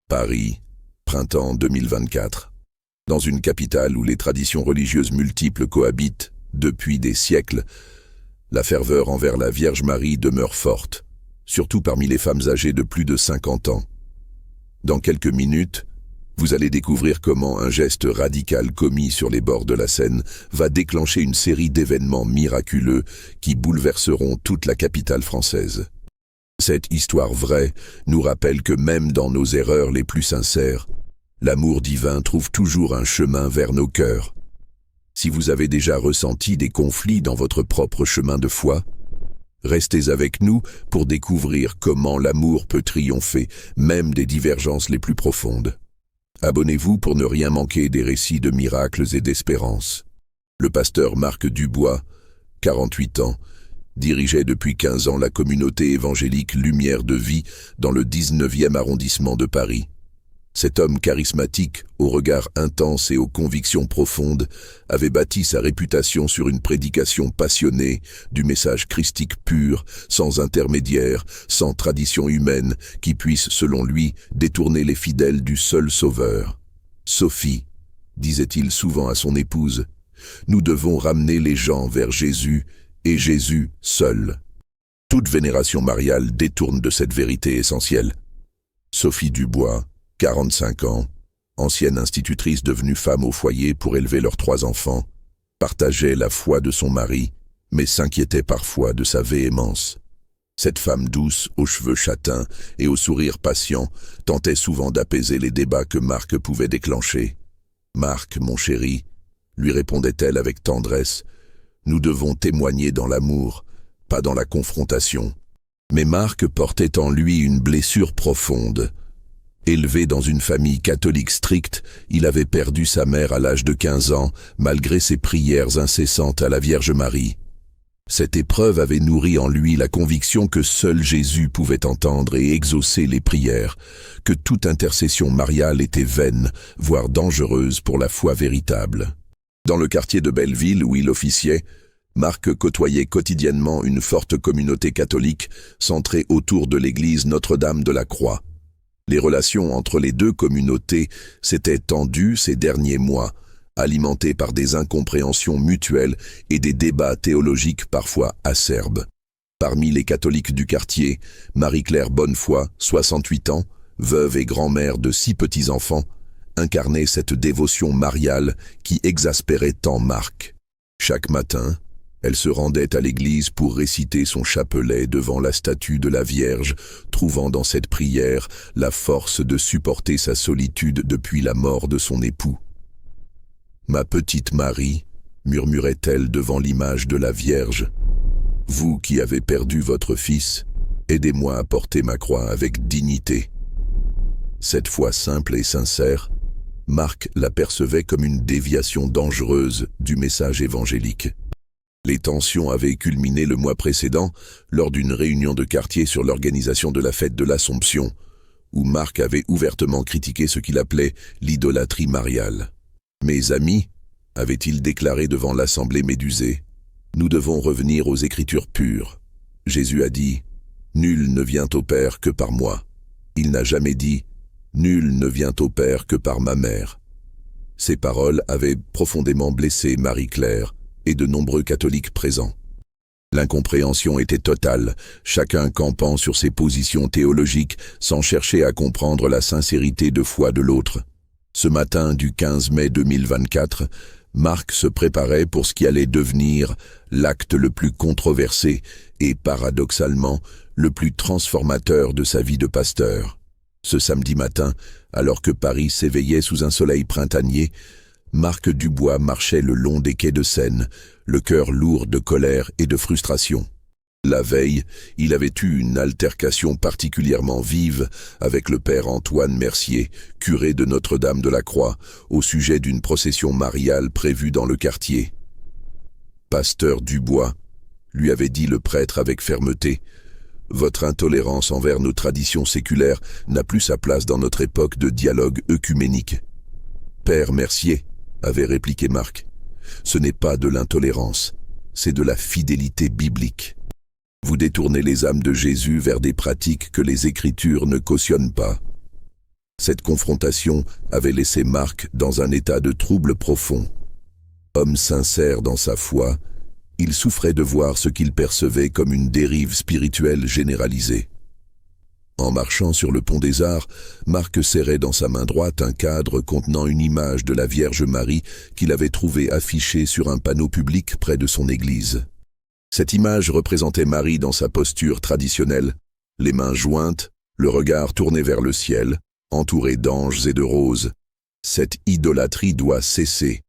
Paris, printemps 2024. Dans une capitale où les traditions religieuses multiples cohabitent depuis des siècles, la ferveur envers la Vierge Marie demeure forte, surtout parmi les femmes âgées de plus de 50 ans. Dans quelques minutes, vous allez découvrir comment un geste radical commis sur les bords de la Seine va déclencher une série d'événements miraculeux qui bouleverseront toute la capitale française. Cette histoire vraie nous rappelle que même dans nos erreurs les plus sincères, l'amour divin trouve toujours un chemin vers nos cœurs. Si vous avez déjà ressenti des conflits dans votre propre chemin de foi, restez avec nous pour découvrir comment l'amour peut triompher, même des divergences les plus profondes. Abonnez-vous pour ne rien manquer des récits de miracles et d'espérance. Le pasteur Marc Dubois, 48 ans, dirigeait depuis 15 ans la communauté évangélique Lumière de Vie dans le 19e arrondissement de Paris. Cet homme charismatique, au regard intense et aux convictions profondes, avait bâti sa réputation sur une prédication passionnée du message christique pur, sans intermédiaire, sans tradition humaine, qui puisse, selon lui, détourner les fidèles du seul Sauveur. « Sophie, disait-il souvent à son épouse, nous devons ramener les gens vers Jésus et Jésus seul. » Toute vénération mariale détourne de cette vérité essentielle. Sophie Dubois, 45 ans, ancienne institutrice devenue femme au foyer pour élever leurs 3 enfants, partageait la foi de son mari, mais s'inquiétait parfois de sa véhémence. Cette femme douce, aux cheveux châtains et au sourire patient, tentait souvent d'apaiser les débats que Marc pouvait déclencher. « Marc, mon chéri, » lui répondait-elle avec tendresse, « nous devons témoigner dans l'amour, pas dans la confrontation. » Mais Marc portait en lui une blessure profonde. Élevé dans une famille catholique stricte, il avait perdu sa mère à l'âge de 15 ans, malgré ses prières incessantes à la Vierge Marie. Cette épreuve avait nourri en lui la conviction que seul Jésus pouvait entendre et exaucer les prières, que toute intercession mariale était vaine, voire dangereuse pour la foi véritable. Dans le quartier de Belleville où il officiait, Marc côtoyait quotidiennement une forte communauté catholique centrée autour de l'église Notre-Dame de la Croix. Les relations entre les deux communautés s'étaient tendues ces derniers mois, alimentées par des incompréhensions mutuelles et des débats théologiques parfois acerbes. Parmi les catholiques du quartier, Marie-Claire Bonnefoy, 68 ans, veuve et grand-mère de 6 petits-enfants, incarnait cette dévotion mariale qui exaspérait tant Marc. Chaque matin, elle se rendait à l'église pour réciter son chapelet devant la statue de la Vierge, trouvant dans cette prière la force de supporter sa solitude depuis la mort de son époux. « Ma petite Marie, » murmurait-elle devant l'image de la Vierge, « vous qui avez perdu votre fils, aidez-moi à porter ma croix avec dignité. » Cette foi simple et sincère, Marc l'apercevait comme une déviation dangereuse du message évangélique. Les tensions avaient culminé le mois précédent lors d'une réunion de quartier sur l'organisation de la fête de l'Assomption, où Marc avait ouvertement critiqué ce qu'il appelait l'idolâtrie mariale. « Mes amis, » avait-il déclaré devant l'assemblée médusée, « nous devons revenir aux Écritures pures. Jésus a dit « Nul ne vient au Père que par moi ». Il n'a jamais dit « Nul ne vient au Père que par ma mère ». Ces paroles avaient profondément blessé Marie-Claire et de nombreux catholiques présents. L'incompréhension était totale, chacun campant sur ses positions théologiques sans chercher à comprendre la sincérité de foi de l'autre. Ce matin du 15 mai 2024, Marc se préparait pour ce qui allait devenir l'acte le plus controversé et, paradoxalement, le plus transformateur de sa vie de pasteur. Ce samedi matin, alors que Paris s'éveillait sous un soleil printanier, Marc Dubois marchait le long des quais de Seine, le cœur lourd de colère et de frustration. La veille, il avait eu une altercation particulièrement vive avec le père Antoine Mercier, curé de Notre-Dame de la Croix, au sujet d'une procession mariale prévue dans le quartier. « Pasteur Dubois, » lui avait dit le prêtre avec fermeté, « votre intolérance envers nos traditions séculaires n'a plus sa place dans notre époque de dialogue œcuménique. »« Père Mercier, » avait répliqué Marc, « ce n'est pas de l'intolérance, c'est de la fidélité biblique. Vous détournez les âmes de Jésus vers des pratiques que les Écritures ne cautionnent pas. » Cette confrontation avait laissé Marc dans un état de trouble profond. Homme sincère dans sa foi, il souffrait de voir ce qu'il percevait comme une dérive spirituelle généralisée. En marchant sur le pont des Arts, Marc serrait dans sa main droite un cadre contenant une image de la Vierge Marie qu'il avait trouvée affichée sur un panneau public près de son église. Cette image représentait Marie dans sa posture traditionnelle, les mains jointes, le regard tourné vers le ciel, entourée d'anges et de roses. « Cette idolâtrie doit cesser »,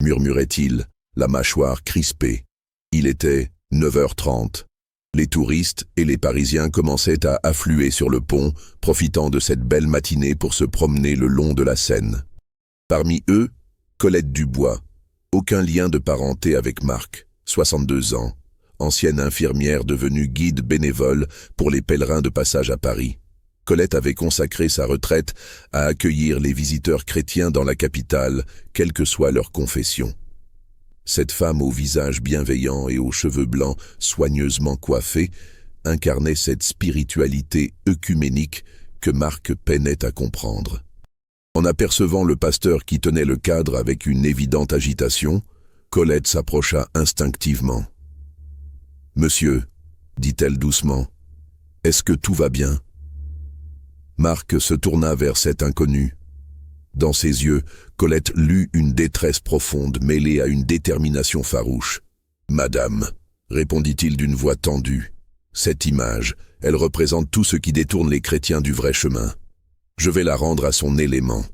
murmurait-il, la mâchoire crispée. Il était 9h30. Les touristes et les Parisiens commençaient à affluer sur le pont, profitant de cette belle matinée pour se promener le long de la Seine. Parmi eux, Colette Dubois, aucun lien de parenté avec Marc, 62 ans, ancienne infirmière devenue guide bénévole pour les pèlerins de passage à Paris. Colette avait consacré sa retraite à accueillir les visiteurs chrétiens dans la capitale, quelle que soit leur confession. Cette femme au visage bienveillant et aux cheveux blancs soigneusement coiffés incarnait cette spiritualité œcuménique que Marc peinait à comprendre. En apercevant le pasteur qui tenait le cadre avec une évidente agitation, Colette s'approcha instinctivement. « Monsieur, dit-elle doucement, est-ce que tout va bien ?» Marc se tourna vers cet inconnu. Dans ses yeux, Colette lut une détresse profonde mêlée à une détermination farouche. « Madame, répondit-il d'une voix tendue, cette image, elle représente tout ce qui détourne les chrétiens du vrai chemin. Je vais la rendre à son élément. »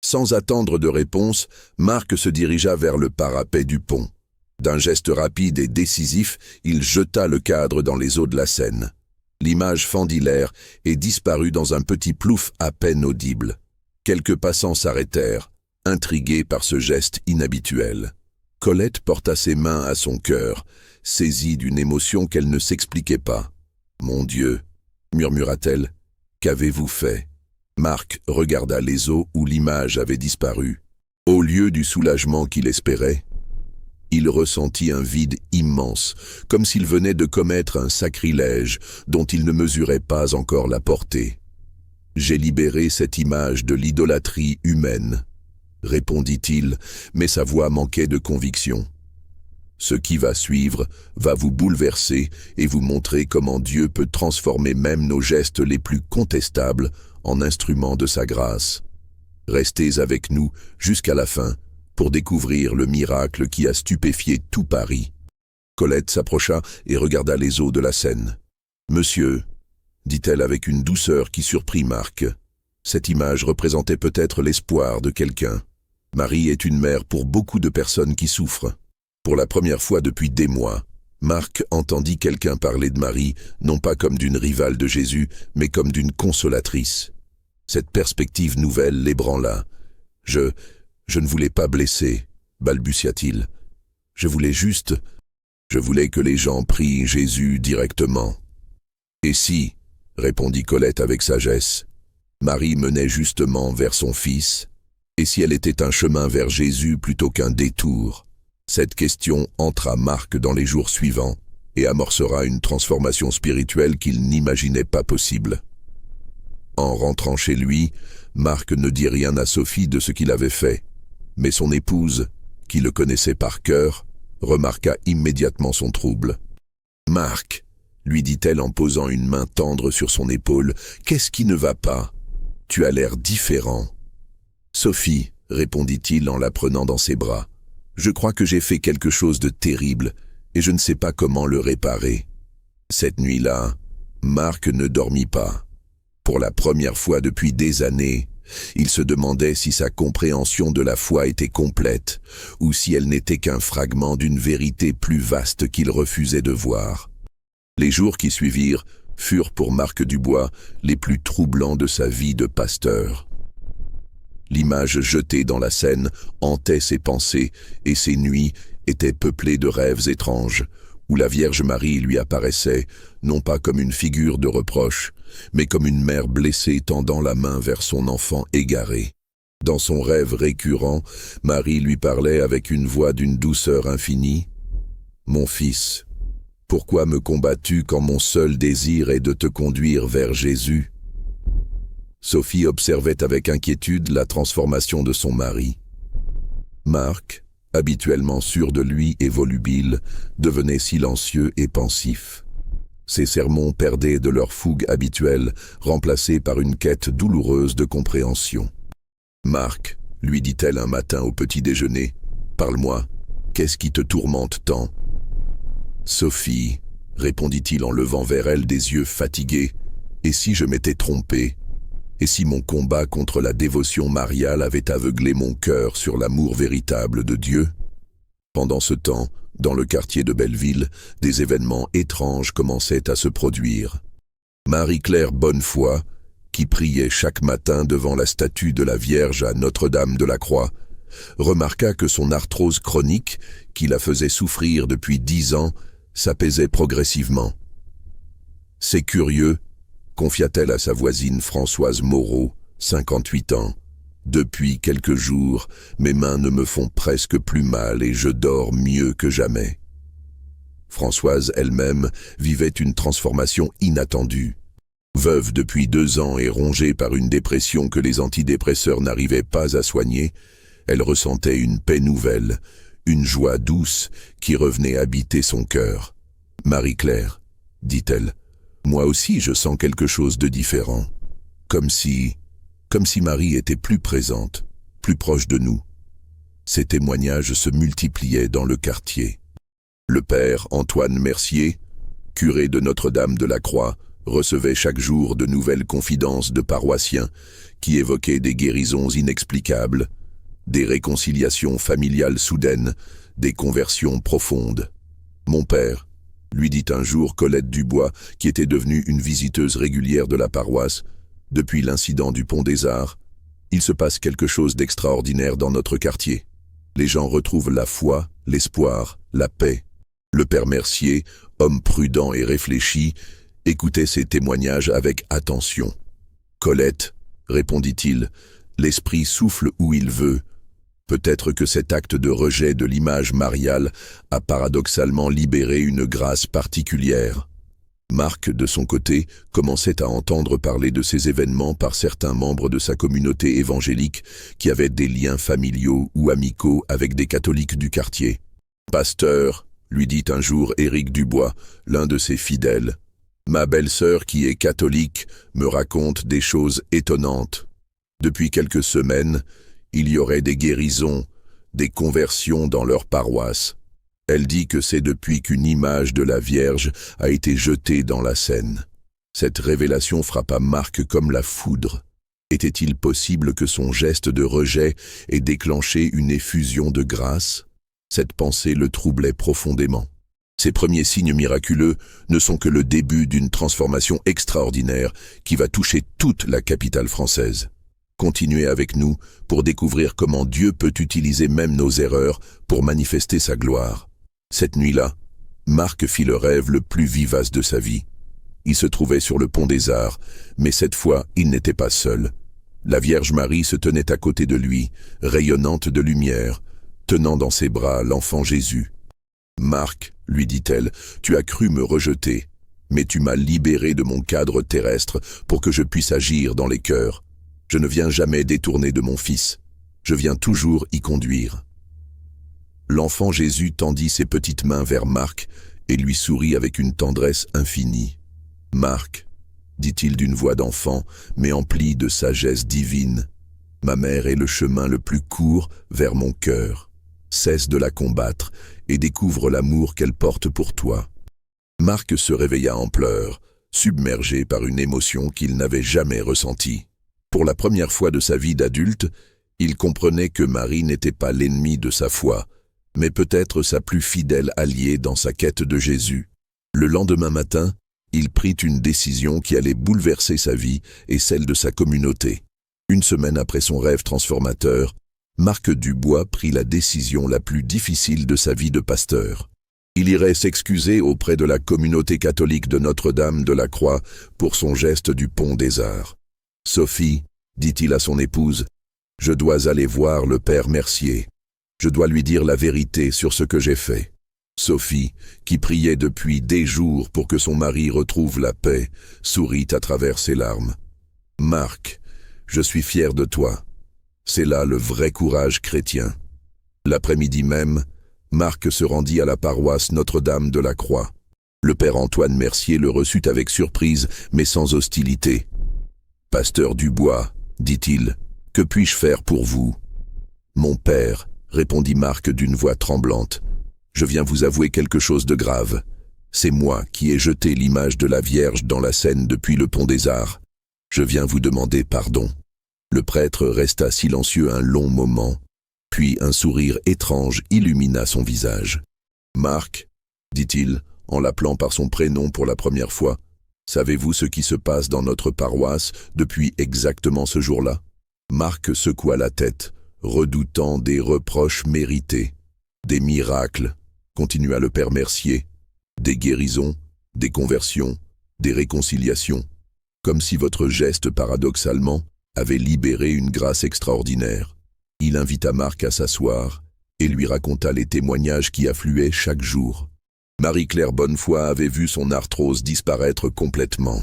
Sans attendre de réponse, Marc se dirigea vers le parapet du pont. D'un geste rapide et décisif, il jeta le cadre dans les eaux de la Seine. L'image fendit l'air et disparut dans un petit plouf à peine audible. Quelques passants s'arrêtèrent, intrigués par ce geste inhabituel. Colette porta ses mains à son cœur, saisie d'une émotion qu'elle ne s'expliquait pas. « Mon Dieu !» murmura-t-elle. « Qu'avez-vous fait ?» Marc regarda les eaux où l'image avait disparu. Au lieu du soulagement qu'il espérait, il ressentit un vide immense, comme s'il venait de commettre un sacrilège dont il ne mesurait pas encore la portée. « J'ai libéré cette image de l'idolâtrie humaine, » répondit-il, mais sa voix manquait de conviction. « Ce qui va suivre va vous bouleverser et vous montrer comment Dieu peut transformer même nos gestes les plus contestables en instruments de sa grâce. Restez avec nous jusqu'à la fin pour découvrir le miracle qui a stupéfié tout Paris. » Colette s'approcha et regarda les eaux de la Seine. « Monsieur, » dit-elle avec une douceur qui surprit Marc. Cette image représentait peut-être l'espoir de quelqu'un. Marie est une mère pour beaucoup de personnes qui souffrent. Pour la première fois depuis des mois, Marc entendit quelqu'un parler de Marie, non pas comme d'une rivale de Jésus, mais comme d'une consolatrice. Cette perspective nouvelle l'ébranla. « Je ne voulais pas blesser, » balbutia-t-il. « Je voulais que les gens prient Jésus directement. » « Et si, » répondit Colette avec sagesse, « Marie menait justement vers son fils, et si elle était un chemin vers Jésus plutôt qu'un détour ?» Cette question entra Marc dans les jours suivants et amorcera une transformation spirituelle qu'il n'imaginait pas possible. En rentrant chez lui, Marc ne dit rien à Sophie de ce qu'il avait fait, mais son épouse, qui le connaissait par cœur, remarqua immédiatement son trouble. « Marc, » lui dit-elle en posant une main tendre sur son épaule, « qu'est-ce qui ne va pas? Tu as l'air différent. » « Sophie, » répondit-il en la prenant dans ses bras, « je crois que j'ai fait quelque chose de terrible et je ne sais pas comment le réparer. » Cette nuit-là, Marc ne dormit pas. Pour la première fois depuis des années, il se demandait si sa compréhension de la foi était complète ou si elle n'était qu'un fragment d'une vérité plus vaste qu'il refusait de voir. Les jours qui suivirent furent pour Marc Dubois les plus troublants de sa vie de pasteur. L'image jetée dans la Seine hantait ses pensées et ses nuits étaient peuplées de rêves étranges, où la Vierge Marie lui apparaissait, non pas comme une figure de reproche, mais comme une mère blessée tendant la main vers son enfant égaré. Dans son rêve récurrent, Marie lui parlait avec une voix d'une douceur infinie. « Mon fils, pourquoi me combats-tu quand mon seul désir est de te conduire vers Jésus ?» Sophie observait avec inquiétude la transformation de son mari. Marc, habituellement sûr de lui et volubile, devenait silencieux et pensif. Ses sermons perdaient de leur fougue habituelle, remplacés par une quête douloureuse de compréhension. « Marc, lui dit-elle un matin au petit déjeuner, parle-moi, qu'est-ce qui te tourmente tant ?»« Sophie, répondit-il en levant vers elle des yeux fatigués, et si je m'étais trompé ? Et si mon combat contre la dévotion mariale avait aveuglé mon cœur sur l'amour véritable de Dieu ? » Pendant ce temps, dans le quartier de Belleville, des événements étranges commençaient à se produire. Marie-Claire Bonnefoy, qui priait chaque matin devant la statue de la Vierge à Notre-Dame de la Croix, remarqua que son arthrose chronique, qui la faisait souffrir depuis 10 ans, s'apaisait progressivement. « C'est curieux », confia-t-elle à sa voisine Françoise Moreau, 58 ans. « Depuis quelques jours, mes mains ne me font presque plus mal et je dors mieux que jamais. » Françoise elle-même vivait une transformation inattendue. Veuve depuis 2 ans et rongée par une dépression que les antidépresseurs n'arrivaient pas à soigner, elle ressentait une paix nouvelle, une joie douce qui revenait habiter son cœur. « Marie-Claire, dit-elle, moi aussi je sens quelque chose de différent. Comme si Marie était plus présente, plus proche de nous. » Ces témoignages se multipliaient dans le quartier. Le père Antoine Mercier, curé de Notre-Dame de la Croix, recevait chaque jour de nouvelles confidences de paroissiens qui évoquaient des guérisons inexplicables, des réconciliations familiales soudaines, des conversions profondes. « Mon père, » lui dit un jour Colette Dubois, qui était devenue une visiteuse régulière de la paroisse, « depuis l'incident du Pont des Arts, il se passe quelque chose d'extraordinaire dans notre quartier. Les gens retrouvent la foi, l'espoir, la paix. » Le père Mercier, homme prudent et réfléchi, écoutait ces témoignages avec attention. « Colette, répondit-il, l'esprit souffle où il veut. Peut-être que cet acte de rejet de l'image mariale a paradoxalement libéré une grâce particulière. » Marc, de son côté, commençait à entendre parler de ces événements par certains membres de sa communauté évangélique qui avaient des liens familiaux ou amicaux avec des catholiques du quartier. « Pasteur, lui dit un jour Éric Dubois, l'un de ses fidèles, ma belle-sœur qui est catholique me raconte des choses étonnantes. Depuis quelques semaines, il y aurait des guérisons, des conversions dans leur paroisse. Elle dit que c'est depuis qu'une image de la Vierge a été jetée dans la Seine. » Cette révélation frappa Marc comme la foudre. Était-il possible que son geste de rejet ait déclenché une effusion de grâce ? Cette pensée le troublait profondément. Ces premiers signes miraculeux ne sont que le début d'une transformation extraordinaire qui va toucher toute la capitale française. Continuez avec nous pour découvrir comment Dieu peut utiliser même nos erreurs pour manifester sa gloire. Cette nuit-là, Marc fit le rêve le plus vivace de sa vie. Il se trouvait sur le pont des Arts, mais cette fois, il n'était pas seul. La Vierge Marie se tenait à côté de lui, rayonnante de lumière, tenant dans ses bras l'enfant Jésus. « Marc, lui dit-elle, tu as cru me rejeter, mais tu m'as libéré de mon cadre terrestre pour que je puisse agir dans les cœurs. Je ne viens jamais détourner de mon Fils, je viens toujours y conduire. » L'enfant Jésus tendit ses petites mains vers Marc et lui sourit avec une tendresse infinie. « Marc, dit-il d'une voix d'enfant, mais emplie de sagesse divine, ma mère est le chemin le plus court vers mon cœur. Cesse de la combattre et découvre l'amour qu'elle porte pour toi. » Marc se réveilla en pleurs, submergé par une émotion qu'il n'avait jamais ressentie. Pour la première fois de sa vie d'adulte, il comprenait que Marie n'était pas l'ennemie de sa foi, mais peut-être sa plus fidèle alliée dans sa quête de Jésus. Le lendemain matin, il prit une décision qui allait bouleverser sa vie et celle de sa communauté. Une semaine après son rêve transformateur, Marc Dubois prit la décision la plus difficile de sa vie de pasteur. Il irait s'excuser auprès de la communauté catholique de Notre-Dame de la Croix pour son geste du Pont des Arts. « Sophie, dit-il à son épouse, je dois aller voir le père Mercier. Je dois lui dire la vérité sur ce que j'ai fait. » Sophie, qui priait depuis des jours pour que son mari retrouve la paix, sourit à travers ses larmes. « Marc, Je suis fier de toi. C'est là le vrai courage chrétien. » L'après-midi même, Marc se rendit à la paroisse Notre-Dame de la Croix. Le père Antoine Mercier le reçut avec surprise, mais sans hostilité. « Pasteur Dubois, dit-il, que puis-je faire pour vous ?»« Mon père, répondit Marc d'une voix tremblante, je viens vous avouer quelque chose de grave. C'est moi qui ai jeté l'image de la Vierge dans la Seine depuis le pont des Arts. Je viens vous demander pardon. » Le prêtre resta silencieux un long moment, puis un sourire étrange illumina son visage. « Marc, dit-il, en l'appelant par son prénom pour la première fois, savez-vous ce qui se passe dans notre paroisse depuis exactement ce jour-là » Marc secoua la tête, redoutant des reproches mérités. « Des miracles, continua le père Mercier, des guérisons, des conversions, des réconciliations, comme si votre geste paradoxalement avait libéré une grâce extraordinaire. » Il invita Marc à s'asseoir et lui raconta les témoignages qui affluaient chaque jour. Marie-Claire Bonnefoy avait vu son arthrose disparaître complètement.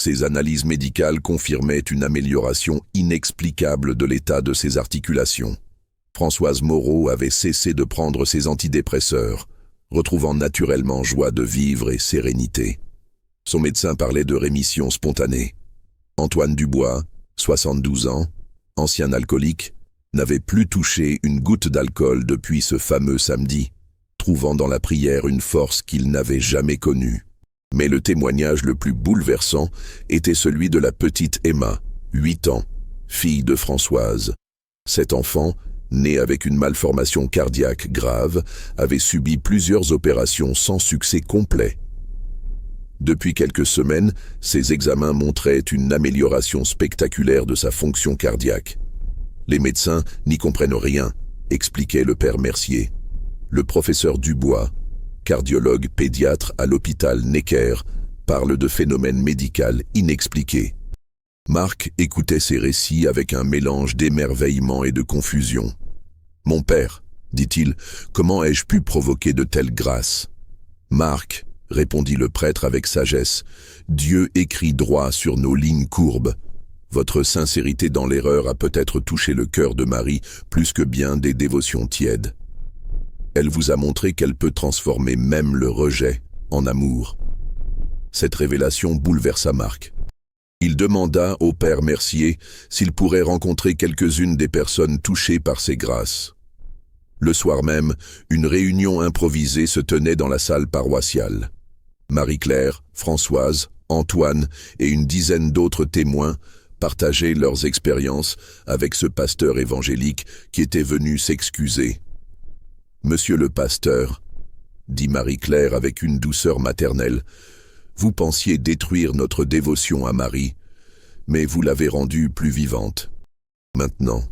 Ses analyses médicales confirmaient une amélioration inexplicable de l'état de ses articulations. Françoise Moreau avait cessé de prendre ses antidépresseurs, retrouvant naturellement joie de vivre et sérénité. Son médecin parlait de rémission spontanée. Antoine Dubois, 72 ans, ancien alcoolique, n'avait plus touché une goutte d'alcool depuis ce fameux samedi, trouvant dans la prière une force qu'il n'avait jamais connue. Mais le témoignage le plus bouleversant était celui de la petite Emma, 8 ans, fille de Françoise. Cet enfant, né avec une malformation cardiaque grave, avait subi plusieurs opérations sans succès complet. Depuis quelques semaines, ses examens montraient une amélioration spectaculaire de sa fonction cardiaque. Les médecins n'y comprennent rien, expliquait le père Mercier. Le professeur Dubois, cardiologue pédiatre à l'hôpital Necker, parle de phénomènes médicaux inexpliqués. Marc écoutait ces récits avec un mélange d'émerveillement et de confusion. « Mon père, dit-il, comment ai-je pu provoquer de telles grâces ?»« Marc, répondit le prêtre avec sagesse, Dieu écrit droit sur nos lignes courbes. Votre sincérité dans l'erreur a peut-être touché le cœur de Marie plus que bien des dévotions tièdes. Elle vous a montré qu'elle peut transformer même le rejet en amour. » Cette révélation bouleversa Marc. Il demanda au père Mercier s'il pourrait rencontrer quelques-unes des personnes touchées par ces grâces. Le soir même, une réunion improvisée se tenait dans la salle paroissiale. Marie-Claire, Françoise, Antoine et une dizaine d'autres témoins partageaient leurs expériences avec ce pasteur évangélique qui était venu s'excuser. « Monsieur le pasteur, dit Marie-Claire avec une douceur maternelle, vous pensiez détruire notre dévotion à Marie, mais vous l'avez rendue plus vivante. Maintenant,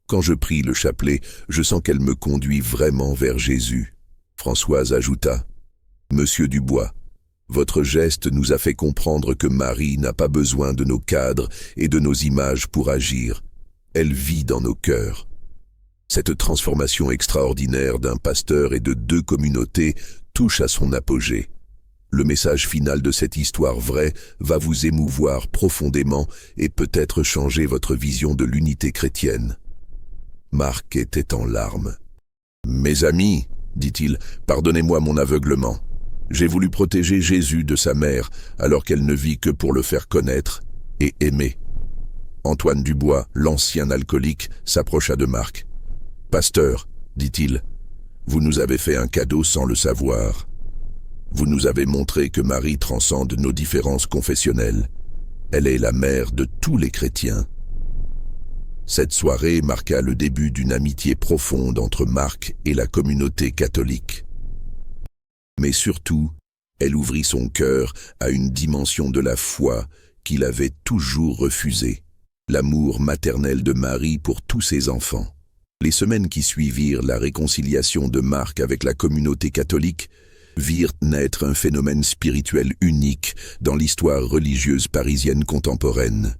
quand je prie le chapelet, je sens qu'elle me conduit vraiment vers Jésus. » Françoise ajouta, « Monsieur Dubois, votre geste nous a fait comprendre que Marie n'a pas besoin de nos cadres et de nos images pour agir. Elle vit dans nos cœurs. » Cette transformation extraordinaire d'un pasteur et de 2 communautés touche à son apogée. Le message final de cette histoire vraie va vous émouvoir profondément et peut-être changer votre vision de l'unité chrétienne. Marc était en larmes. « Mes amis, dit-il, pardonnez-moi mon aveuglement. J'ai voulu protéger Jésus de sa mère alors qu'elle ne vit que pour le faire connaître et aimer. » Antoine Dubois, l'ancien alcoolique, s'approcha de Marc. « Pasteur, dit-il, vous nous avez fait un cadeau sans le savoir. Vous nous avez montré que Marie transcende nos différences confessionnelles. Elle est la mère de tous les chrétiens. » Cette soirée marqua le début d'une amitié profonde entre Marc et la communauté catholique. Mais surtout, elle ouvrit son cœur à une dimension de la foi qu'il avait toujours refusée, l'amour maternel de Marie pour tous ses enfants. Les semaines qui suivirent la réconciliation de Marc avec la communauté catholique virent naître un phénomène spirituel unique dans l'histoire religieuse parisienne contemporaine.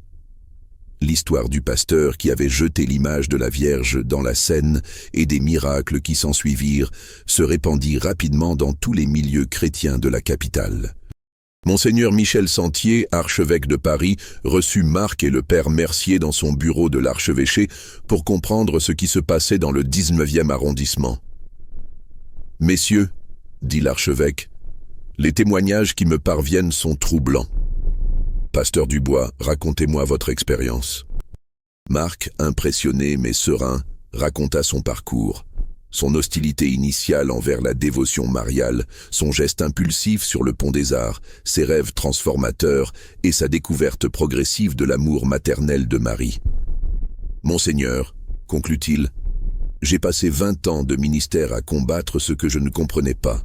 L'histoire du pasteur qui avait jeté l'image de la Vierge dans la Seine et des miracles qui s'ensuivirent se répandit rapidement dans tous les milieux chrétiens de la capitale. Monseigneur Michel Sentier, archevêque de Paris, reçut Marc et le père Mercier dans son bureau de l'archevêché pour comprendre ce qui se passait dans le 19e arrondissement. « Messieurs, dit l'archevêque, les témoignages qui me parviennent sont troublants. Pasteur Dubois, racontez-moi votre expérience. » Marc, impressionné mais serein, raconta son parcours. Son hostilité initiale envers la dévotion mariale, son geste impulsif sur le pont des Arts, ses rêves transformateurs et sa découverte progressive de l'amour maternel de Marie. « Monseigneur, conclut-il, j'ai passé 20 ans de ministère à combattre ce que je ne comprenais pas.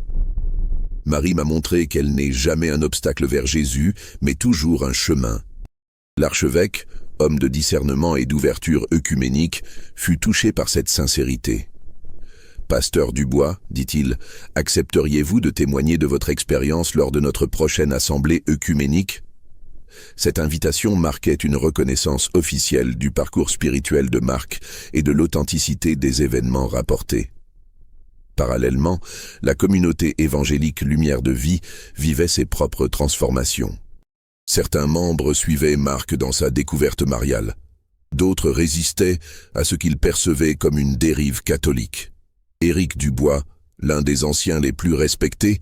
Marie m'a montré qu'elle n'est jamais un obstacle vers Jésus, mais toujours un chemin. » L'archevêque, homme de discernement et d'ouverture œcuménique, fut touché par cette sincérité. « Pasteur Dubois, dit-il, accepteriez-vous de témoigner de votre expérience lors de notre prochaine assemblée œcuménique ?» Cette invitation marquait une reconnaissance officielle du parcours spirituel de Marc et de l'authenticité des événements rapportés. Parallèlement, la communauté évangélique Lumière de Vie vivait ses propres transformations. Certains membres suivaient Marc dans sa découverte mariale. D'autres résistaient à ce qu'ils percevaient comme une dérive catholique. Éric Dubois, l'un des anciens les plus respectés,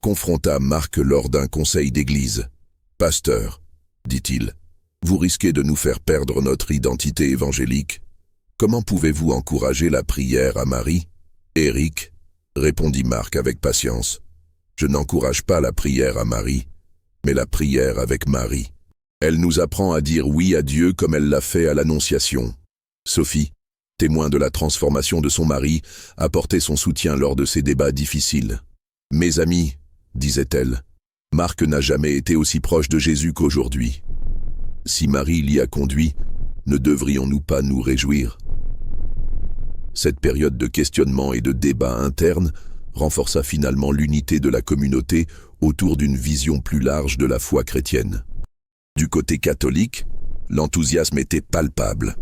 confronta Marc lors d'un conseil d'église. « Pasteur, dit-il, vous risquez de nous faire perdre notre identité évangélique. Comment pouvez-vous encourager la prière à Marie ?» « Éric, répondit Marc avec patience, je n'encourage pas la prière à Marie, mais la prière avec Marie. Elle nous apprend à dire oui à Dieu comme elle l'a fait à l'Annonciation. Sophie, témoin de la transformation de son mari, apportait son soutien lors de ces débats difficiles. « Mes amis, disait-elle, Marc n'a jamais été aussi proche de Jésus qu'aujourd'hui. Si Marie l'y a conduit, ne devrions-nous pas nous réjouir ?» Cette période de questionnement et de débat interne renforça finalement l'unité de la communauté autour d'une vision plus large de la foi chrétienne. Du côté catholique, l'enthousiasme était palpable.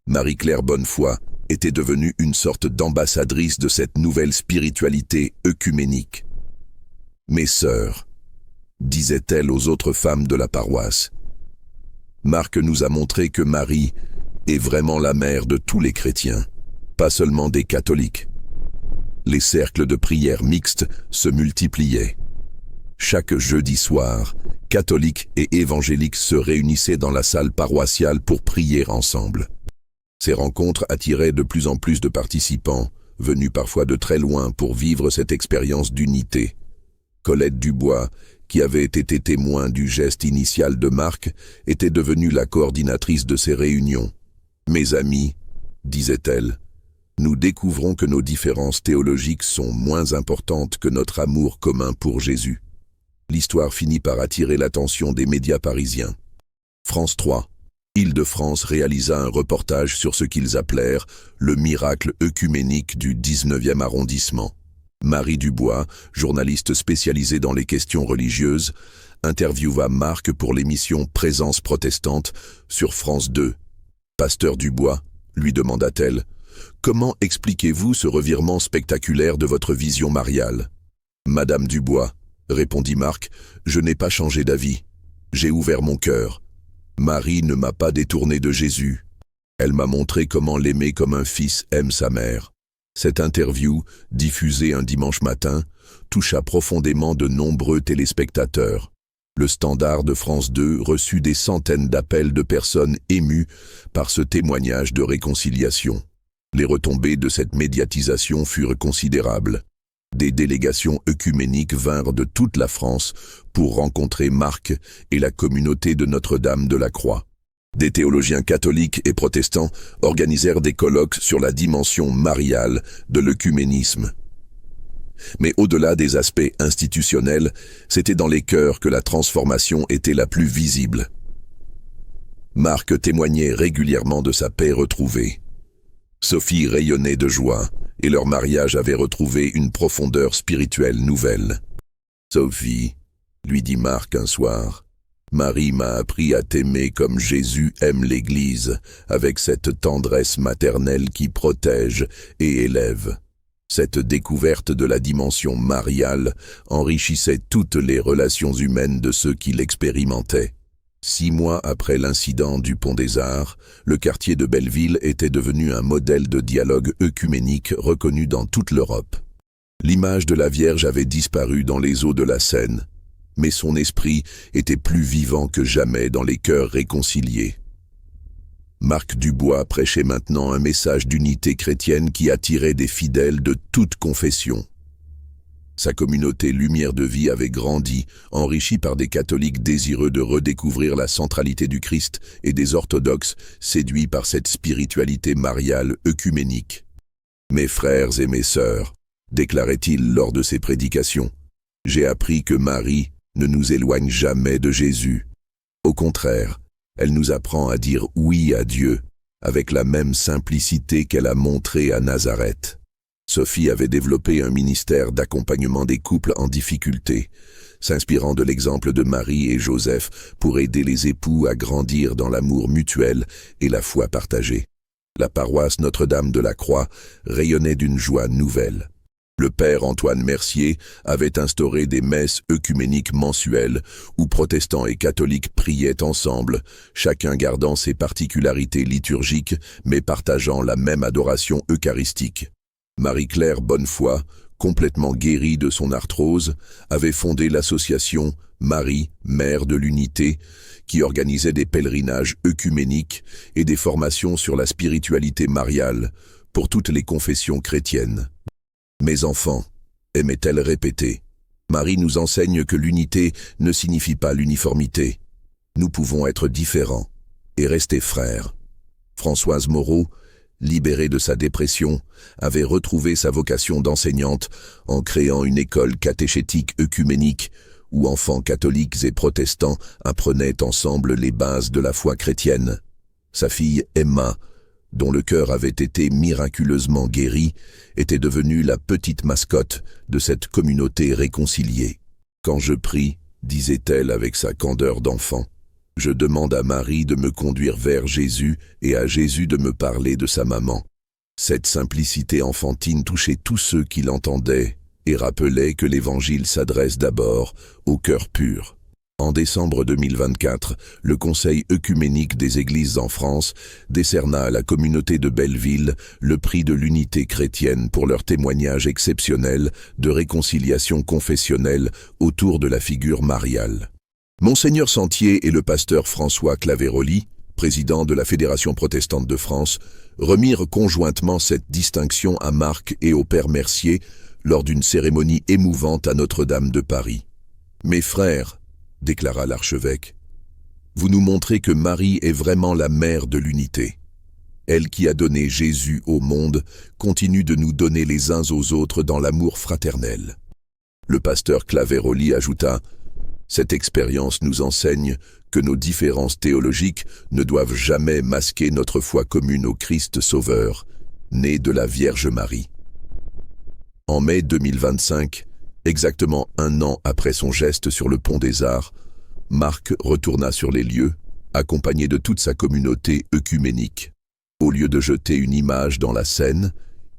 Marie-Claire Bonnefoy était devenue une sorte d'ambassadrice de cette nouvelle spiritualité œcuménique. « Mes sœurs », disait-elle aux autres femmes de la paroisse, Marc nous a montré que Marie est vraiment la mère de tous les chrétiens, pas seulement des catholiques. Les cercles de prière mixtes se multipliaient. Chaque jeudi soir, catholiques et évangéliques se réunissaient dans la salle paroissiale pour prier ensemble. Ces rencontres attiraient de plus en plus de participants, venus parfois de très loin pour vivre cette expérience d'unité. Colette Dubois, qui avait été témoin du geste initial de Marc, était devenue la coordinatrice de ces réunions. « Mes amis, disait-elle, nous découvrons que nos différences théologiques sont moins importantes que notre amour commun pour Jésus. » L'histoire finit par attirer l'attention des médias parisiens. France 3, Île-de-France réalisa un reportage sur ce qu'ils appelèrent le miracle œcuménique du 19e arrondissement. Marie Dubois, journaliste spécialisée dans les questions religieuses, interviewa Marc pour l'émission Présence protestante sur France 2. « Pasteur Dubois, lui demanda-t-elle, comment expliquez-vous ce revirement spectaculaire de votre vision mariale ?»« Madame Dubois, répondit Marc, je n'ai pas changé d'avis. J'ai ouvert mon cœur. Marie ne m'a pas détourné de Jésus. Elle m'a montré comment l'aimer comme un fils aime sa mère. » Cette interview, diffusée un dimanche matin, toucha profondément de nombreux téléspectateurs. Le Standard de France 2 reçut des centaines d'appels de personnes émues par ce témoignage de réconciliation. Les retombées de cette médiatisation furent considérables. Des délégations œcuméniques vinrent de toute la France pour rencontrer Marc et la communauté de Notre-Dame de la Croix. Des théologiens catholiques et protestants organisèrent des colloques sur la dimension mariale de l'œcuménisme. Mais au-delà des aspects institutionnels, c'était dans les cœurs que la transformation était la plus visible. Marc témoignait régulièrement de sa paix retrouvée. Sophie rayonnait de joie, et leur mariage avait retrouvé une profondeur spirituelle nouvelle. « Sophie, lui dit Marc un soir, Marie m'a appris à t'aimer comme Jésus aime l'Église, avec cette tendresse maternelle qui protège et élève. Cette découverte de la dimension mariale enrichissait toutes les relations humaines de ceux qui l'expérimentaient. 6 mois après l'incident du Pont des Arts, le quartier de Belleville était devenu un modèle de dialogue œcuménique reconnu dans toute l'Europe. L'image de la Vierge avait disparu dans les eaux de la Seine, mais son esprit était plus vivant que jamais dans les cœurs réconciliés. Marc Dubois prêchait maintenant un message d'unité chrétienne qui attirait des fidèles de toutes confessions. Sa communauté Lumière de Vie avait grandi, enrichie par des catholiques désireux de redécouvrir la centralité du Christ et des orthodoxes séduits par cette spiritualité mariale œcuménique. « Mes frères et mes sœurs », déclarait-il lors de ses prédications, « j'ai appris que Marie ne nous éloigne jamais de Jésus. Au contraire, elle nous apprend à dire oui à Dieu, avec la même simplicité qu'elle a montrée à Nazareth. » Sophie avait développé un ministère d'accompagnement des couples en difficulté, s'inspirant de l'exemple de Marie et Joseph pour aider les époux à grandir dans l'amour mutuel et la foi partagée. La paroisse Notre-Dame de la Croix rayonnait d'une joie nouvelle. Le père Antoine Mercier avait instauré des messes œcuméniques mensuelles où protestants et catholiques priaient ensemble, chacun gardant ses particularités liturgiques mais partageant la même adoration eucharistique. Marie-Claire Bonnefoy, complètement guérie de son arthrose, avait fondé l'association Marie, Mère de l'Unité, qui organisait des pèlerinages œcuméniques et des formations sur la spiritualité mariale pour toutes les confessions chrétiennes. « Mes enfants », aimait-elle répéter, « Marie nous enseigne que l'unité ne signifie pas l'uniformité. Nous pouvons être différents et rester frères. » Françoise Moreau, libérée de sa dépression, avait retrouvé sa vocation d'enseignante en créant une école catéchétique œcuménique où enfants catholiques et protestants apprenaient ensemble les bases de la foi chrétienne. Sa fille Emma, dont le cœur avait été miraculeusement guéri, était devenue la petite mascotte de cette communauté réconciliée. « Quand je prie, disait-elle avec sa candeur d'enfant, je demande à Marie de me conduire vers Jésus et à Jésus de me parler de sa maman. » Cette simplicité enfantine touchait tous ceux qui l'entendaient et rappelait que l'Évangile s'adresse d'abord au cœur pur. En décembre 2024, le Conseil œcuménique des Églises en France décerna à la communauté de Belleville le prix de l'unité chrétienne pour leur témoignage exceptionnel de réconciliation confessionnelle autour de la figure mariale. Monseigneur Sentier et le pasteur François Claveroli, président de la Fédération protestante de France, remirent conjointement cette distinction à Marc et au père Mercier lors d'une cérémonie émouvante à Notre-Dame de Paris. « Mes frères, » déclara l'archevêque, « vous nous montrez que Marie est vraiment la mère de l'unité. Elle qui a donné Jésus au monde continue de nous donner les uns aux autres dans l'amour fraternel. » Le pasteur Claveroli ajouta, « Cette expérience nous enseigne que nos différences théologiques ne doivent jamais masquer notre foi commune au Christ Sauveur, né de la Vierge Marie. » En mai 2025, exactement 1 an après son geste sur le Pont des Arts, Marc retourna sur les lieux, accompagné de toute sa communauté œcuménique. Au lieu de jeter une image dans la Seine,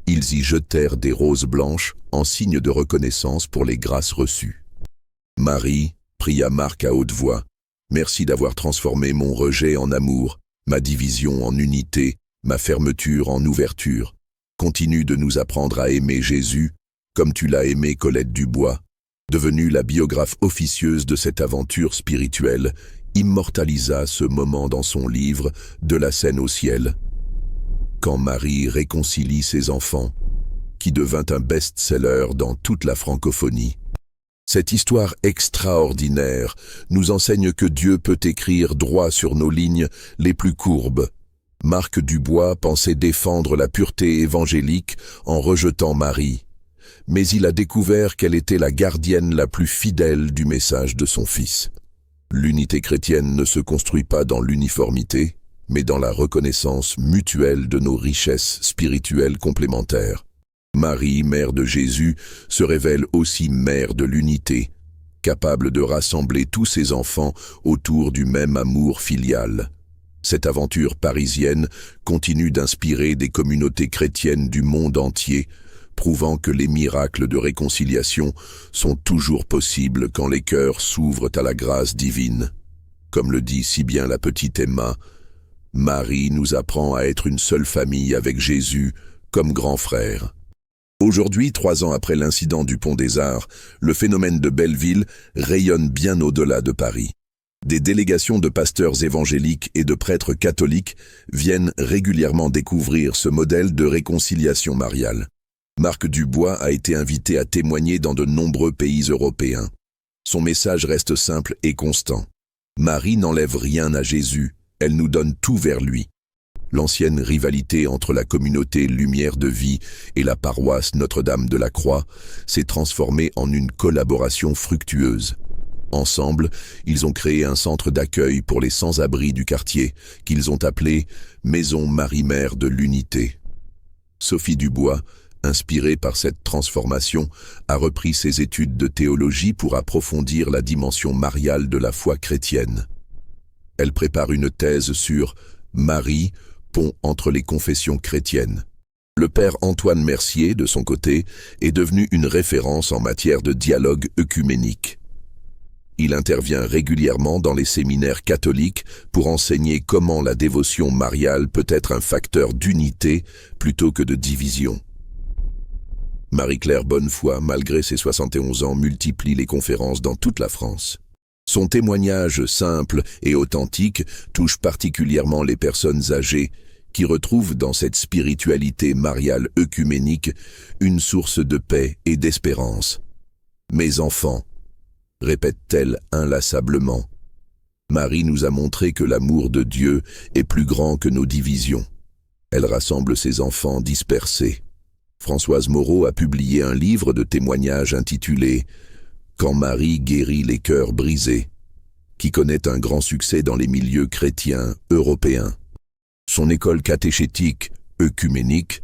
ils y jetèrent des roses blanches en signe de reconnaissance pour les grâces reçues. « Marie, » pria Marc à haute voix, « merci d'avoir transformé mon rejet en amour, ma division en unité, ma fermeture en ouverture. Continue de nous apprendre à aimer Jésus, comme tu l'as aimé Colette Dubois. » Devenue la biographe officieuse de cette aventure spirituelle, immortalisa ce moment dans son livre « De la Seine au ciel ». Quand Marie réconcilie ses enfants, qui devint un best-seller dans toute la francophonie. Cette histoire extraordinaire nous enseigne que Dieu peut écrire droit sur nos lignes les plus courbes. Marc Dubois pensait défendre la pureté évangélique en rejetant Marie, mais il a découvert qu'elle était la gardienne la plus fidèle du message de son Fils. L'unité chrétienne ne se construit pas dans l'uniformité, mais dans la reconnaissance mutuelle de nos richesses spirituelles complémentaires. Marie, mère de Jésus, se révèle aussi mère de l'unité, capable de rassembler tous ses enfants autour du même amour filial. Cette aventure parisienne continue d'inspirer des communautés chrétiennes du monde entier prouvant que les miracles de réconciliation sont toujours possibles quand les cœurs s'ouvrent à la grâce divine. Comme le dit si bien la petite Emma, Marie nous apprend à être une seule famille avec Jésus comme grand frère. Aujourd'hui, 3 ans après l'incident du Pont des Arts, le phénomène de Belleville rayonne bien au-delà de Paris. Des délégations de pasteurs évangéliques et de prêtres catholiques viennent régulièrement découvrir ce modèle de réconciliation mariale. Marc Dubois a été invité à témoigner dans de nombreux pays européens. Son message reste simple et constant. Marie n'enlève rien à Jésus, elle nous donne tout vers lui. L'ancienne rivalité entre la communauté Lumière de Vie et la paroisse Notre-Dame de la Croix s'est transformée en une collaboration fructueuse. Ensemble, ils ont créé un centre d'accueil pour les sans-abri du quartier, qu'ils ont appelé « Maison Marie-Mère de l'Unité ». Sophie Dubois, inspirée par cette transformation, a repris ses études de théologie pour approfondir la dimension mariale de la foi chrétienne. Elle prépare une thèse sur « Marie, pont entre les confessions chrétiennes ». Le père Antoine Mercier, de son côté, est devenu une référence en matière de dialogue œcuménique. Il intervient régulièrement dans les séminaires catholiques pour enseigner comment la dévotion mariale peut être un facteur d'unité plutôt que de division. Marie-Claire Bonnefoy, malgré ses 71 ans, multiplie les conférences dans toute la France. Son témoignage simple et authentique touche particulièrement les personnes âgées qui retrouvent dans cette spiritualité mariale œcuménique une source de paix et d'espérance. « Mes enfants », répète-t-elle inlassablement, Marie nous a montré que l'amour de Dieu est plus grand que nos divisions. Elle rassemble ses enfants dispersés. Françoise Moreau a publié un livre de témoignages intitulé « Quand Marie guérit les cœurs brisés », qui connaît un grand succès dans les milieux chrétiens européens. Son école catéchétique œcuménique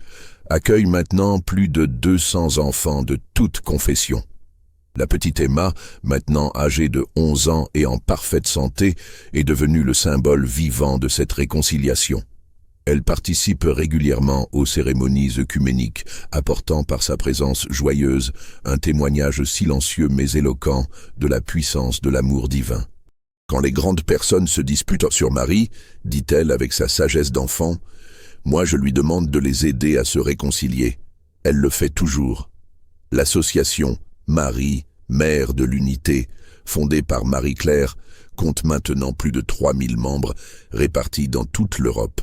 accueille maintenant plus de 200 enfants de toutes confessions. La petite Emma, maintenant âgée de 11 ans et en parfaite santé, est devenue le symbole vivant de cette réconciliation. Elle participe régulièrement aux cérémonies œcuméniques, apportant par sa présence joyeuse un témoignage silencieux mais éloquent de la puissance de l'amour divin. Quand les grandes personnes se disputent sur Marie, dit-elle avec sa sagesse d'enfant, moi je lui demande de les aider à se réconcilier. Elle le fait toujours. L'association Marie, Mère de l'Unité, fondée par Marie-Claire, compte maintenant plus de 3000 membres répartis dans toute l'Europe.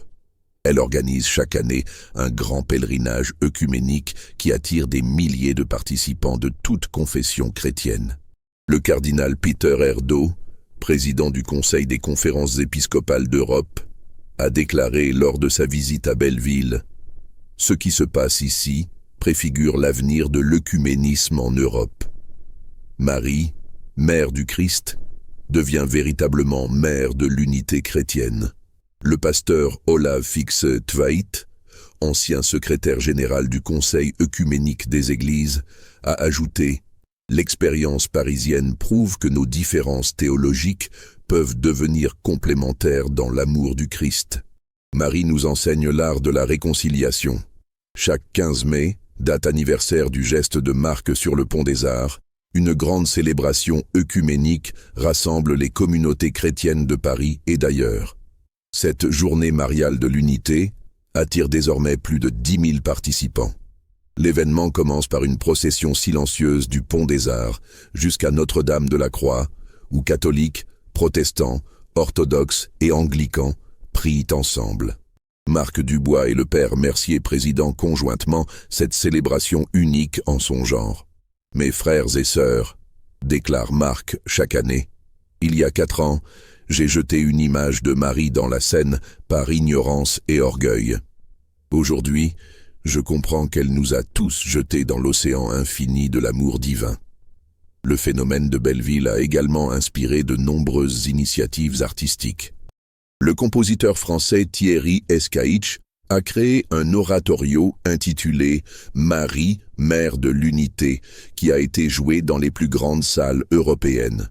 Elle organise chaque année un grand pèlerinage œcuménique qui attire des milliers de participants de toutes confessions chrétiennes. Le cardinal Peter Erdo, président du Conseil des conférences épiscopales d'Europe, a déclaré lors de sa visite à Belleville « Ce qui se passe ici préfigure l'avenir de l'œcuménisme en Europe. Marie, mère du Christ, devient véritablement mère de l'unité chrétienne. » Le pasteur Olav Fix Tveit, ancien secrétaire général du Conseil œcuménique des Églises, a ajouté « L'expérience parisienne prouve que nos différences théologiques peuvent devenir complémentaires dans l'amour du Christ. Marie nous enseigne l'art de la réconciliation. Chaque 15 mai, date anniversaire du geste de Marc sur le Pont des Arts, une grande célébration œcuménique rassemble les communautés chrétiennes de Paris et d'ailleurs. Cette journée mariale de l'unité attire désormais plus de 10 000 participants. L'événement commence par une procession silencieuse du Pont des Arts jusqu'à Notre-Dame de la Croix, où catholiques, protestants, orthodoxes et anglicans prient ensemble. Marc Dubois et le père Mercier président conjointement cette célébration unique en son genre. « Mes frères et sœurs », déclare Marc chaque année, « il y a 4 ans, j'ai jeté une image de Marie dans la Seine par ignorance et orgueil. Aujourd'hui, je comprends qu'elle nous a tous jetés dans l'océan infini de l'amour divin. » Le phénomène de Belleville a également inspiré de nombreuses initiatives artistiques. Le compositeur français Thierry Escaïch a créé un oratorio intitulé « Marie, Mère de l'Unité » qui a été joué dans les plus grandes salles européennes.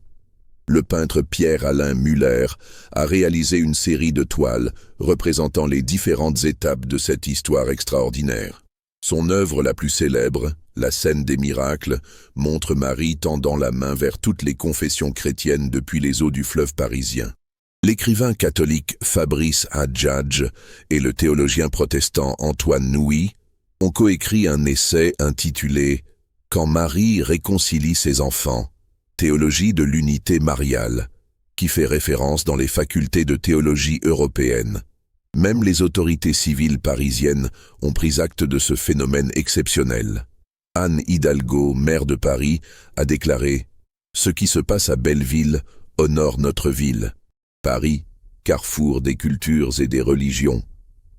Le peintre Pierre-Alain Muller a réalisé une série de toiles représentant les différentes étapes de cette histoire extraordinaire. Son œuvre la plus célèbre, La Scène des miracles, montre Marie tendant la main vers toutes les confessions chrétiennes depuis les eaux du fleuve parisien. L'écrivain catholique Fabrice Hadjadj et le théologien protestant Antoine Nouy ont coécrit un essai intitulé « Quand Marie réconcilie ses enfants, théologie de l'unité mariale », qui fait référence dans les facultés de théologie européennes. Même les autorités civiles parisiennes ont pris acte de ce phénomène exceptionnel. Anne Hidalgo, maire de Paris, a déclaré « Ce qui se passe à Belleville honore notre ville. Paris, carrefour des cultures et des religions,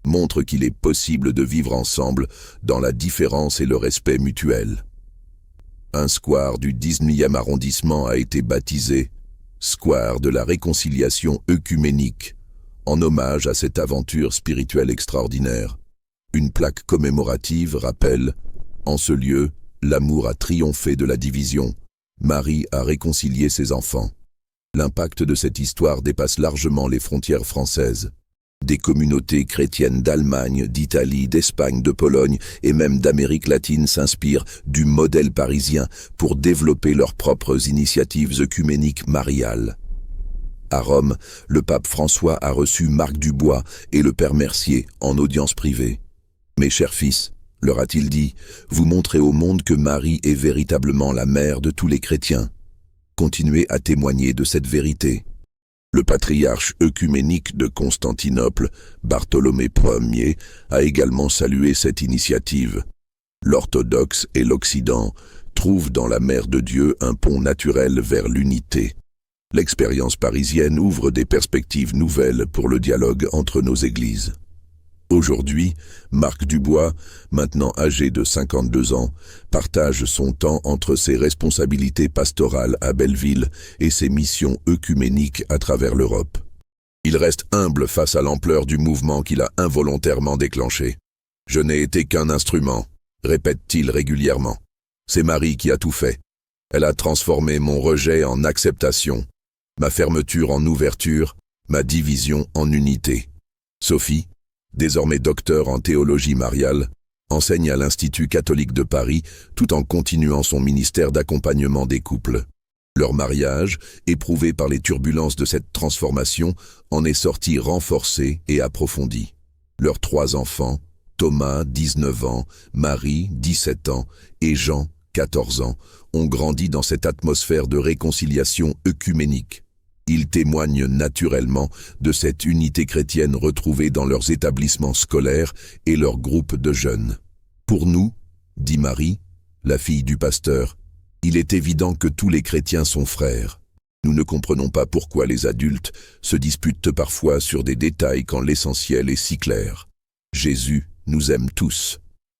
montre qu'il est possible de vivre ensemble dans la différence et le respect mutuel. » Un square du 19e arrondissement a été baptisé « Square de la réconciliation œcuménique », en hommage à cette aventure spirituelle extraordinaire. Une plaque commémorative rappelle « En ce lieu, l'amour a triomphé de la division. Marie a réconcilié ses enfants. » L'impact de cette histoire dépasse largement les frontières françaises. Des communautés chrétiennes d'Allemagne, d'Italie, d'Espagne, de Pologne et même d'Amérique latine s'inspirent du modèle parisien pour développer leurs propres initiatives œcuméniques mariales. À Rome, le pape François a reçu Marc Dubois et le père Mercier en audience privée. « Mes chers fils, leur a-t-il dit, vous montrez au monde que Marie est véritablement la mère de tous les chrétiens. Continuez à témoigner de cette vérité. » Le patriarche œcuménique de Constantinople, Bartholomée Ier, a également salué cette initiative. L'orthodoxe et l'Occident trouvent dans la Mère de Dieu un pont naturel vers l'unité. L'expérience parisienne ouvre des perspectives nouvelles pour le dialogue entre nos églises. Aujourd'hui, Marc Dubois, maintenant âgé de 52 ans, partage son temps entre ses responsabilités pastorales à Belleville et ses missions œcuméniques à travers l'Europe. Il reste humble face à l'ampleur du mouvement qu'il a involontairement déclenché. « Je n'ai été qu'un instrument », répète-t-il régulièrement. « C'est Marie qui a tout fait. Elle a transformé mon rejet en acceptation, ma fermeture en ouverture, ma division en unité. » Sophie, désormais docteur en théologie mariale, enseigne à l'Institut catholique de Paris tout en continuant son ministère d'accompagnement des couples. Leur mariage, éprouvé par les turbulences de cette transformation, en est sorti renforcé et approfondi. Leurs 3 enfants, Thomas, 19 ans, Marie, 17 ans, et Jean, 14 ans, ont grandi dans cette atmosphère de réconciliation œcuménique. Ils témoignent naturellement de cette unité chrétienne retrouvée dans leurs établissements scolaires et leurs groupes de jeunes. Pour nous, dit Marie, la fille du pasteur, il est évident que tous les chrétiens sont frères. Nous ne comprenons pas pourquoi les adultes se disputent parfois sur des détails quand l'essentiel est si clair. Jésus nous aime tous.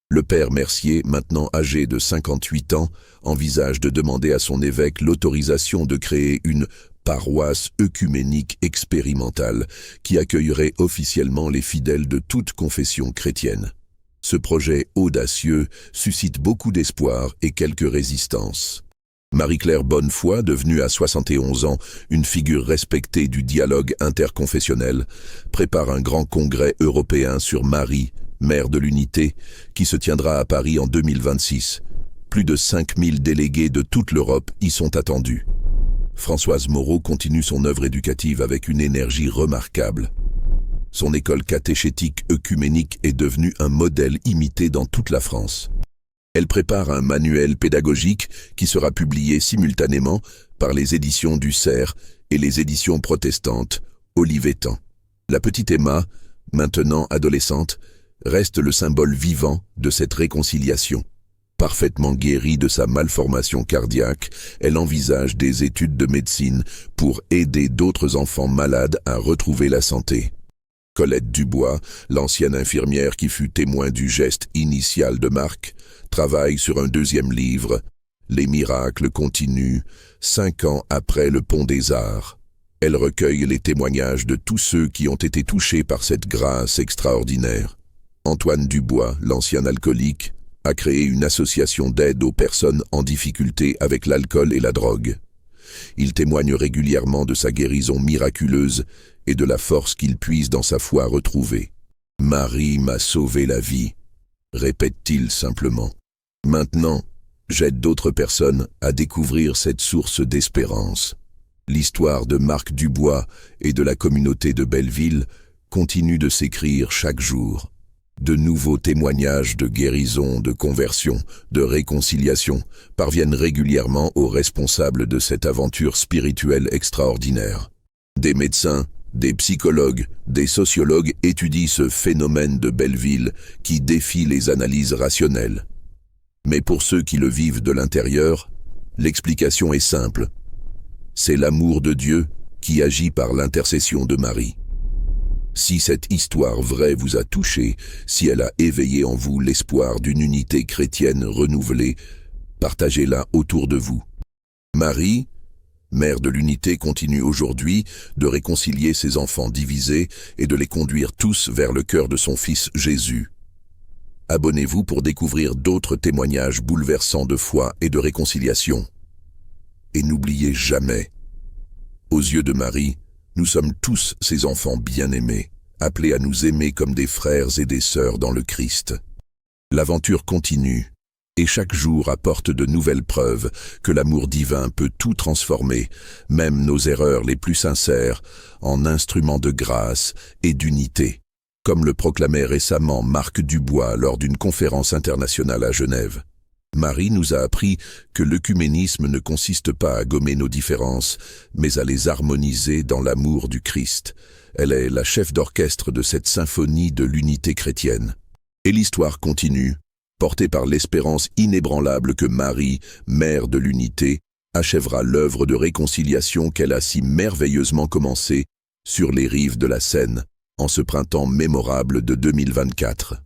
Le père Mercier, maintenant âgé de 58 ans, envisage de demander à son évêque l'autorisation de créer une paroisse œcuménique expérimentale qui accueillerait officiellement les fidèles de toute confession chrétienne. Ce projet audacieux suscite beaucoup d'espoir et quelques résistances. Marie-Claire Bonnefoy, devenue à 71 ans une figure respectée du dialogue interconfessionnel, prépare un grand congrès européen sur Marie, mère de l'unité, qui se tiendra à Paris en 2026. Plus de 5000 délégués de toute l'Europe y sont attendus. Françoise Moreau continue son œuvre éducative avec une énergie remarquable. Son école catéchétique œcuménique est devenue un modèle imité dans toute la France. Elle prépare un manuel pédagogique qui sera publié simultanément par les éditions du Cerf et les éditions protestantes Olivetan. La petite Emma, maintenant adolescente, reste le symbole vivant de cette réconciliation. Parfaitement guérie de sa malformation cardiaque, elle envisage des études de médecine pour aider d'autres enfants malades à retrouver la santé. Colette Dubois, l'ancienne infirmière qui fut témoin du geste initial de Marc, travaille sur un 2e livre, Les miracles continuent, 5 ans après le Pont des Arts. Elle recueille les témoignages de tous ceux qui ont été touchés par cette grâce extraordinaire. Antoine Dubois, l'ancien alcoolique, a créé une association d'aide aux personnes en difficulté avec l'alcool et la drogue. Il témoigne régulièrement de sa guérison miraculeuse et de la force qu'il puise dans sa foi retrouvée. « Marie m'a sauvé la vie », répète-t-il simplement. Maintenant, j'aide d'autres personnes à découvrir cette source d'espérance. L'histoire de Marc Dubois et de la communauté de Belleville continue de s'écrire chaque jour. De nouveaux témoignages de guérison, de conversion, de réconciliation parviennent régulièrement aux responsables de cette aventure spirituelle extraordinaire. Des médecins, des psychologues, des sociologues étudient ce phénomène de Belleville qui défie les analyses rationnelles. Mais pour ceux qui le vivent de l'intérieur, l'explication est simple. C'est l'amour de Dieu qui agit par l'intercession de Marie. Si cette histoire vraie vous a touché, si elle a éveillé en vous l'espoir d'une unité chrétienne renouvelée, partagez-la autour de vous. Marie, mère de l'unité, continue aujourd'hui de réconcilier ses enfants divisés et de les conduire tous vers le cœur de son Fils Jésus. Abonnez-vous pour découvrir d'autres témoignages bouleversants de foi et de réconciliation. Et n'oubliez jamais, aux yeux de Marie, nous sommes tous ses enfants bien-aimés, appelés à nous aimer comme des frères et des sœurs dans le Christ. L'aventure continue, et chaque jour apporte de nouvelles preuves que l'amour divin peut tout transformer, même nos erreurs les plus sincères, en instruments de grâce et d'unité, comme le proclamait récemment Marc Dubois lors d'une conférence internationale à Genève. Marie nous a appris que l'œcuménisme ne consiste pas à gommer nos différences, mais à les harmoniser dans l'amour du Christ. Elle est la chef d'orchestre de cette symphonie de l'unité chrétienne. Et l'histoire continue, portée par l'espérance inébranlable que Marie, mère de l'unité, achèvera l'œuvre de réconciliation qu'elle a si merveilleusement commencée sur les rives de la Seine, en ce printemps mémorable de 2024.